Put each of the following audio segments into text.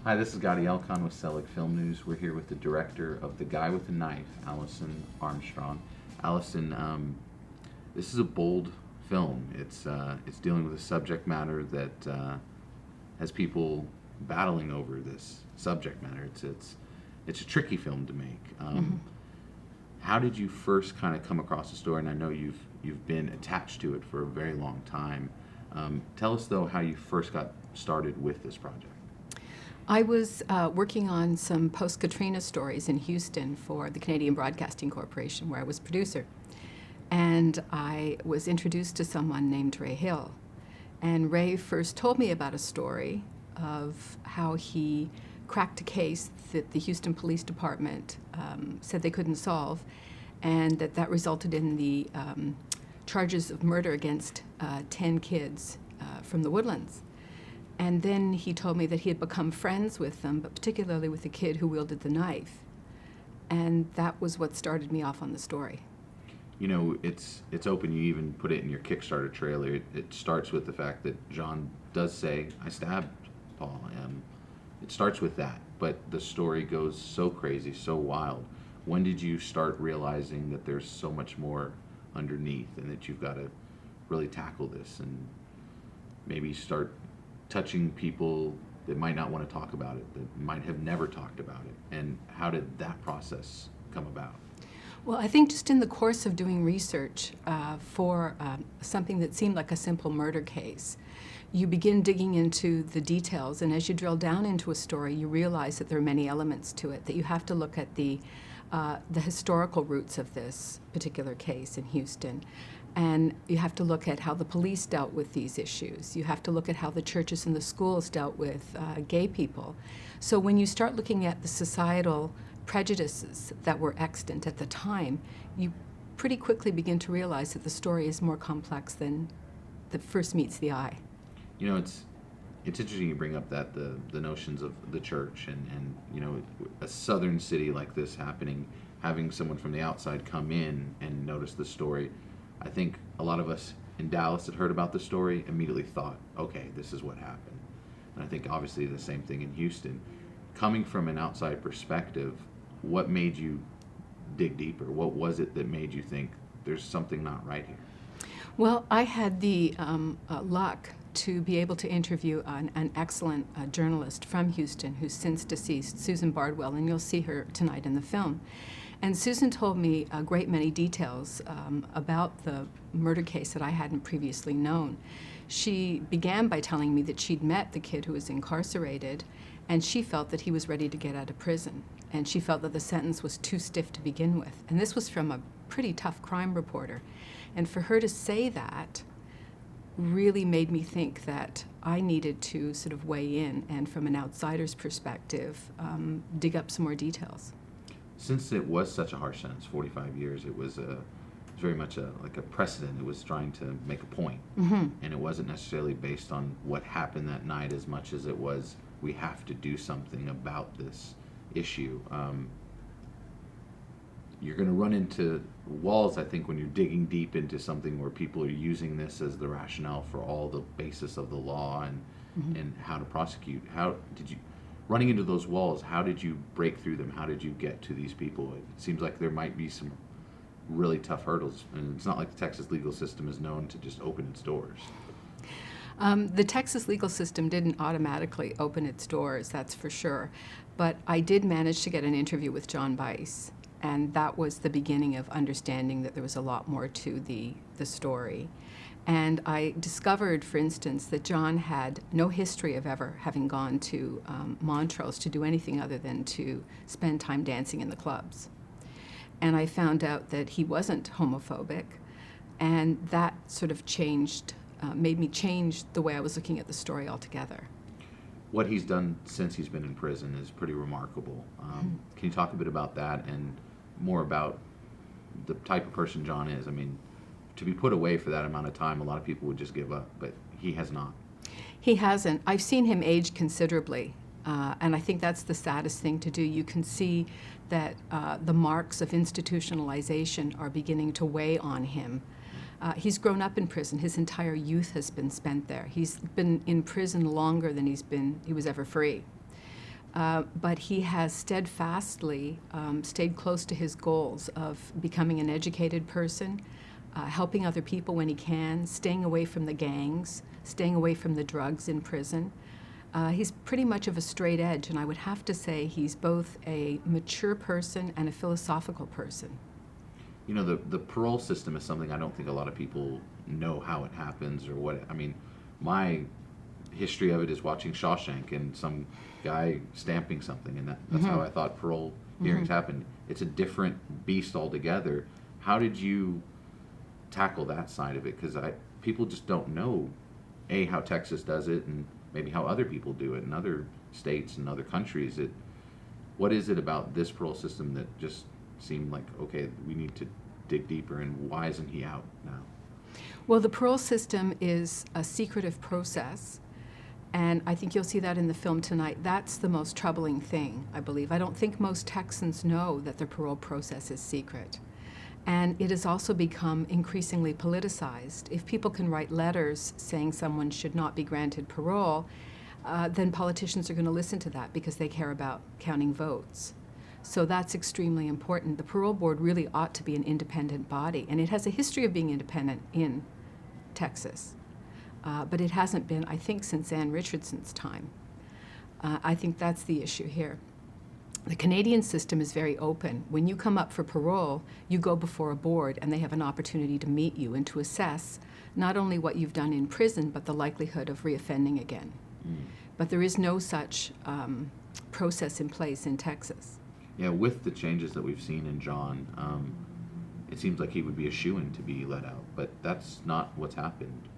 Hi, this is Gotti Elcon with Selig Film News. We're here with the director of The Guy with the Knife, Alison Armstrong. Alison, this is a bold film. It's dealing with a subject matter that has people battling over this subject matter. It's a tricky film to make. How did you first kind of come across the story? And I know you've been attached to it for a very long time. Tell us though how you first got started with this project. I was working on some post-Katrina stories in Houston for the Canadian Broadcasting Corporation, where I was producer. And I was introduced to someone named Ray Hill. And Ray first told me about a story of how he cracked a case that the Houston Police Department said they couldn't solve, and that resulted in the charges of murder against 10 kids from the Woodlands. And then he told me that he had become friends with them, but particularly with the kid who wielded the knife. And that was what started me off on the story. You know, it's open. You even put it in your Kickstarter trailer. It starts with the fact that John does say, "I stabbed Paul." It starts with that, but the story goes so crazy, so wild. When did you start realizing that there's so much more underneath and that you've got to really tackle this and maybe start touching people that might not want to talk about it, that might have never talked about it? And how did that process come about? Well, I think just in the course of doing research for something that seemed like a simple murder case, you begin digging into the details, and as you drill down into a story, you realize that there are many elements to it, that you have to look at the historical roots of this particular case in Houston. And you have to look at how the police dealt with these issues. You have to look at how the churches and the schools dealt with gay people. So when you start looking at the societal prejudices that were extant at the time, you pretty quickly begin to realize that the story is more complex than that first meets the eye. You know, it's interesting you bring up that the notions of the church and you know, a southern city like this happening, having someone from the outside come in and notice the story. I think a lot of us in Dallas that heard about the story immediately thought, okay, this is what happened. And I think obviously the same thing in Houston. Coming from an outside perspective, what made you dig deeper? What was it that made you think there's something not right here? Well, I had the luck to be able to interview an excellent journalist from Houston who's since deceased, Susan Bardwell, and you'll see her tonight in the film. And Susan told me a great many details about the murder case that I hadn't previously known. She began by telling me that she'd met the kid who was incarcerated, and she felt that he was ready to get out of prison. And she felt that the sentence was too stiff to begin with. And this was from a pretty tough crime reporter. And for her to say that really made me think that I needed to sort of weigh in and, from an outsider's perspective, dig up some more details. Since it was such a harsh sentence, 45 years, it was very much like a precedent. It was trying to make a point. And it wasn't necessarily based on what happened that night as much as it was, we have to do something about this issue. You're going to run into walls, I think, when you're digging deep into something where people are using this as the rationale for all the basis of the law and how to prosecute. How did you, running into those walls, how did you break through them? How did you get to these people? It seems like there might be some really tough hurdles, and it's not like the Texas legal system is known to just open its doors. The Texas legal system didn't automatically open its doors, that's for sure. But I did manage to get an interview with John Bice, and that was the beginning of understanding that there was a lot more to the story. And I discovered, for instance, that John had no history of ever having gone to Montrose to do anything other than to spend time dancing in the clubs. And I found out that he wasn't homophobic, and that sort of changed, made me change the way I was looking at the story altogether. What he's done since he's been in prison is pretty remarkable. Can you talk a bit about that and more about the type of person John is? I mean, to be put away for that amount of time, a lot of people would just give up, but he has not. He hasn't. I've seen him age considerably, and I think that's the saddest thing to do. You can see that the marks of institutionalization are beginning to weigh on him. He's grown up in prison. His entire youth has been spent there. He's been in prison longer than he was ever free. But he has steadfastly stayed close to his goals of becoming an educated person, helping other people when he can, staying away from the gangs, staying away from the drugs in prison. He's pretty much of a straight edge, and I would have to say he's both a mature person and a philosophical person. You know, the parole system is something I don't think a lot of people know how it happens or what. I mean, my history of it is watching Shawshank and some guy stamping something, and that's how I thought parole hearings happened. It's a different beast altogether. How did you tackle that side of it? Because people just don't know, how Texas does it, and maybe how other people do it in other states and other countries. What is it about this parole system that just seemed like, okay, we need to dig deeper, and why isn't he out now? Well, the parole system is a secretive process, and I think you'll see that in the film tonight. That's the most troubling thing, I believe. I don't think most Texans know that the parole process is secret. And it has also become increasingly politicized. If people can write letters saying someone should not be granted parole, then politicians are going to listen to that because they care about counting votes. So that's extremely important. The parole board really ought to be an independent body, and it has a history of being independent in Texas. But it hasn't been, I think, since Ann Richardson's time. I think that's the issue here. The Canadian system is very open. When you come up for parole, you go before a board, and they have an opportunity to meet you and to assess not only what you've done in prison, but the likelihood of reoffending again. But there is no such process in place in Texas. Yeah, with the changes that we've seen in John, it seems like he would be a shoo-in to be let out, but that's not what's happened.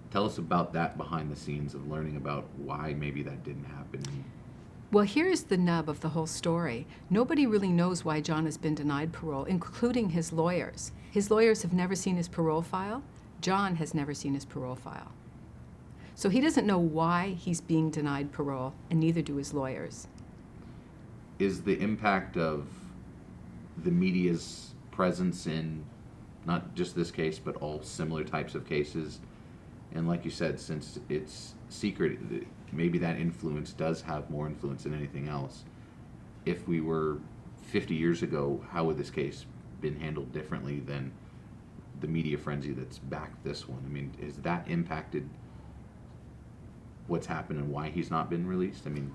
Tell us about that behind the scenes of learning about why maybe that didn't happen. Well, here's the nub of the whole story. Nobody really knows why John has been denied parole, including his lawyers. His lawyers have never seen his parole file. John has never seen his parole file. So he doesn't know why he's being denied parole, and neither do his lawyers. Is the impact of the media's presence in not just this case, but all similar types of cases, and like you said, since it's secret, maybe that influence does have more influence than anything else. If we were 50 years ago, how would this case been handled differently than the media frenzy that's backed this one? I mean, has that impacted what's happened and why he's not been released? I mean,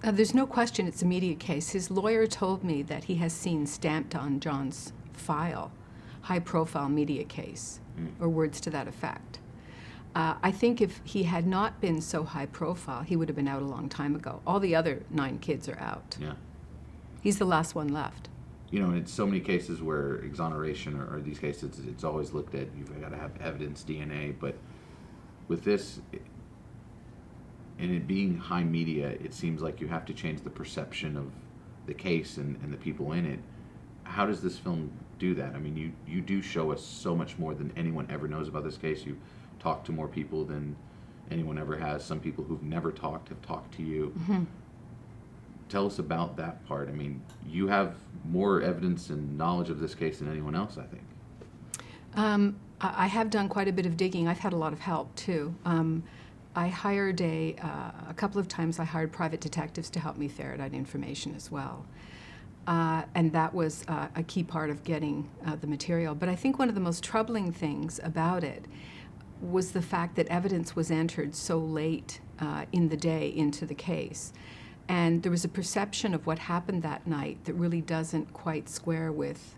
there's no question it's a media case. His lawyer told me that he has seen stamped on John's file, high-profile media case, or words to that effect. I think if he had not been so high-profile, he would have been out a long time ago. All the other 9 kids are out. yeah. He's the last one left. You know, it's so many cases where exoneration or these cases, it's always looked at, you've got to have evidence, DNA, but with this, and it being high media, it seems like you have to change the perception of the case and the people in it. How does this film do that? I mean, you do show us so much more than anyone ever knows about this case. You talk to more people than anyone ever has. Some people who've never talked have talked to you. Tell us about that part. I mean, you have more evidence and knowledge of this case than anyone else, I think. I have done quite a bit of digging. I've had a lot of help, too. I hired a couple of times I hired private detectives to help me ferret out information as well. And that was a key part of getting the material. But I think one of the most troubling things about it was the fact that evidence was entered so late in the day into the case. And there was a perception of what happened that night that really doesn't quite square with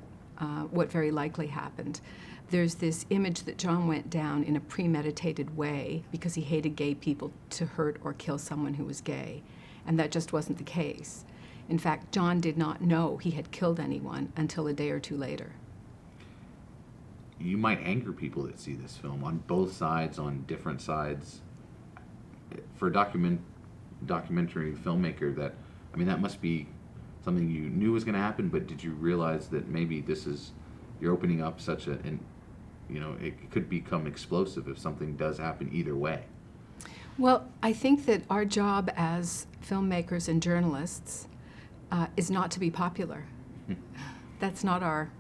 what very likely happened. There's this image that John went down in a premeditated way because he hated gay people to hurt or kill someone who was gay. And that just wasn't the case. In fact, John did not know he had killed anyone until a day or two later. You might anger people that see this film on both sides, on different sides. For a documentary filmmaker, that must be something you knew was going to happen, but did you realize that maybe you're opening up such it could become explosive if something does happen either way? Well, I think that our job as filmmakers and journalists is not to be popular. That's not our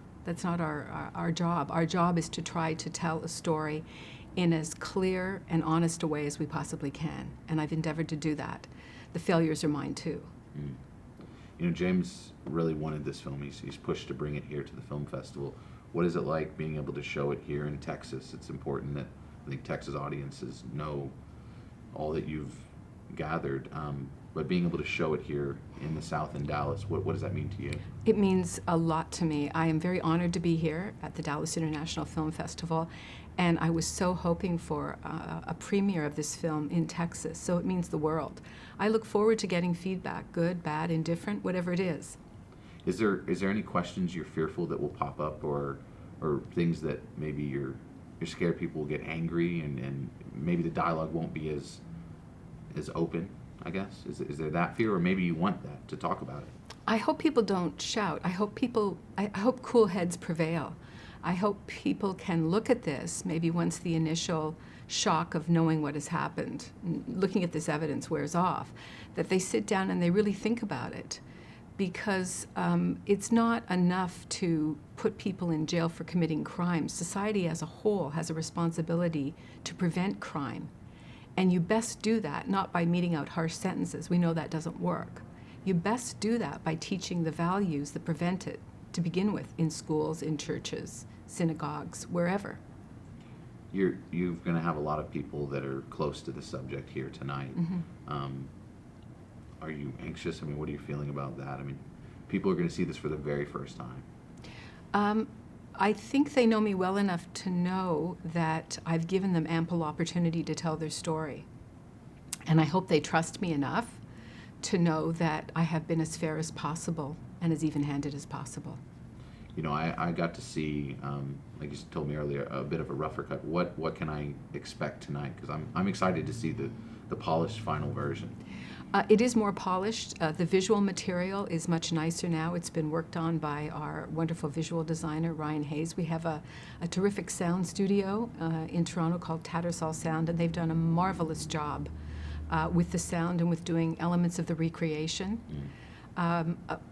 job. Our job is to try to tell a story in as clear and honest a way as we possibly can, and I've endeavored to do that. the failures are mine too. Mm. You know, James really wanted this film. He's pushed to bring it here to the film festival. What is it like being able to show it here in Texas? It's important that I think Texas audiences know all that you've gathered, but being able to show it here in the South in Dallas, what does that mean to you? It means a lot to me. I am very honored to be here at the Dallas International Film Festival, and I was so hoping for a premiere of this film in Texas, so it means the world. I look forward to getting feedback, good, bad, indifferent, whatever it is. Is there any questions you're fearful that will pop up, or things that maybe you're scared people will get angry, and maybe the dialogue won't be as open, I guess? Is there that fear, or maybe you want that to talk about it? I hope people don't shout. I hope cool heads prevail. I hope people can look at this, maybe once the initial shock of knowing what has happened, looking at this evidence wears off, that they sit down and they really think about it. Because it's not enough to put people in jail for committing crimes. Society as a whole has a responsibility to prevent crime. And you best do that not by meting out harsh sentences. We know that doesn't work. You best do that by teaching the values that prevent it to begin with in schools, in churches, synagogues, wherever. You're going to have a lot of people that are close to the subject here tonight. Mm-hmm. Are you anxious? I mean, what are you feeling about that? I mean, people are going to see this for the very first time. I think they know me well enough to know that I've given them ample opportunity to tell their story. And I hope they trust me enough to know that I have been as fair as possible and as even-handed as possible. You know, I got to see, like you told me earlier, a bit of a rougher cut. What can I expect tonight? Because I'm excited to see the polished final version. It is more polished. The visual material is much nicer now. It's been worked on by our wonderful visual designer, Ryan Hayes. We have a terrific sound studio in Toronto called Tattersall Sound, and they've done a marvelous job with the sound and with doing elements of the recreation. A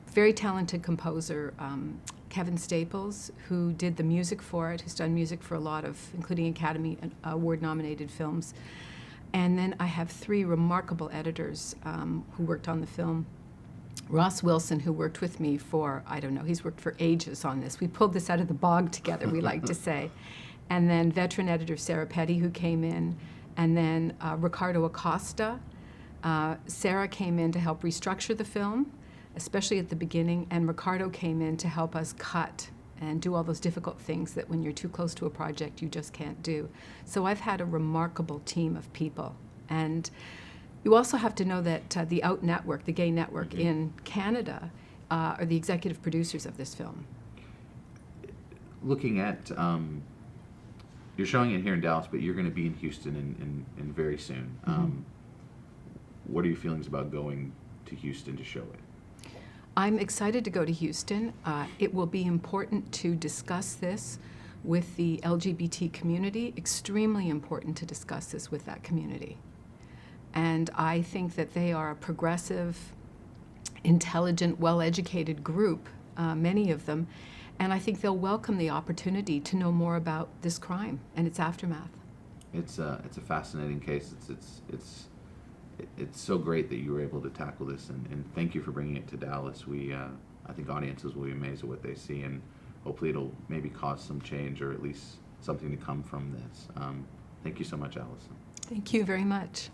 very talented composer, Kevin Staples, who did the music for it, who's done music for a lot of, including Academy Award-nominated films. And then I have three remarkable editors who worked on the film. Ross Wilson, who worked with me for, I don't know, he's worked for ages on this. We pulled this out of the bog together, we like to say. And then veteran editor Sarah Petty, who came in. And then Ricardo Acosta. Sarah came in to help restructure the film, especially at the beginning. And Ricardo came in to help us cut and do all those difficult things that when you're too close to a project, you just can't do. So I've had a remarkable team of people. And you also have to know that the Out Network, the gay network mm-hmm. in Canada, are the executive producers of this film. Looking at, you're showing it here in Dallas, but you're going to be in Houston in very soon. Mm-hmm. What are your feelings about going to Houston to show it? I'm excited to go to Houston. It will be important to discuss this with the LGBT community, extremely important to discuss this with that community. And I think that they are a progressive, intelligent, well-educated group, many of them, and I think they'll welcome the opportunity to know more about this crime and its aftermath. It's a fascinating case. It's so great that you were able to tackle this, and thank you for bringing it to Dallas. I think audiences will be amazed at what they see, and hopefully it'll maybe cause some change or at least something to come from this. Thank you so much, Alison. Thank you very much.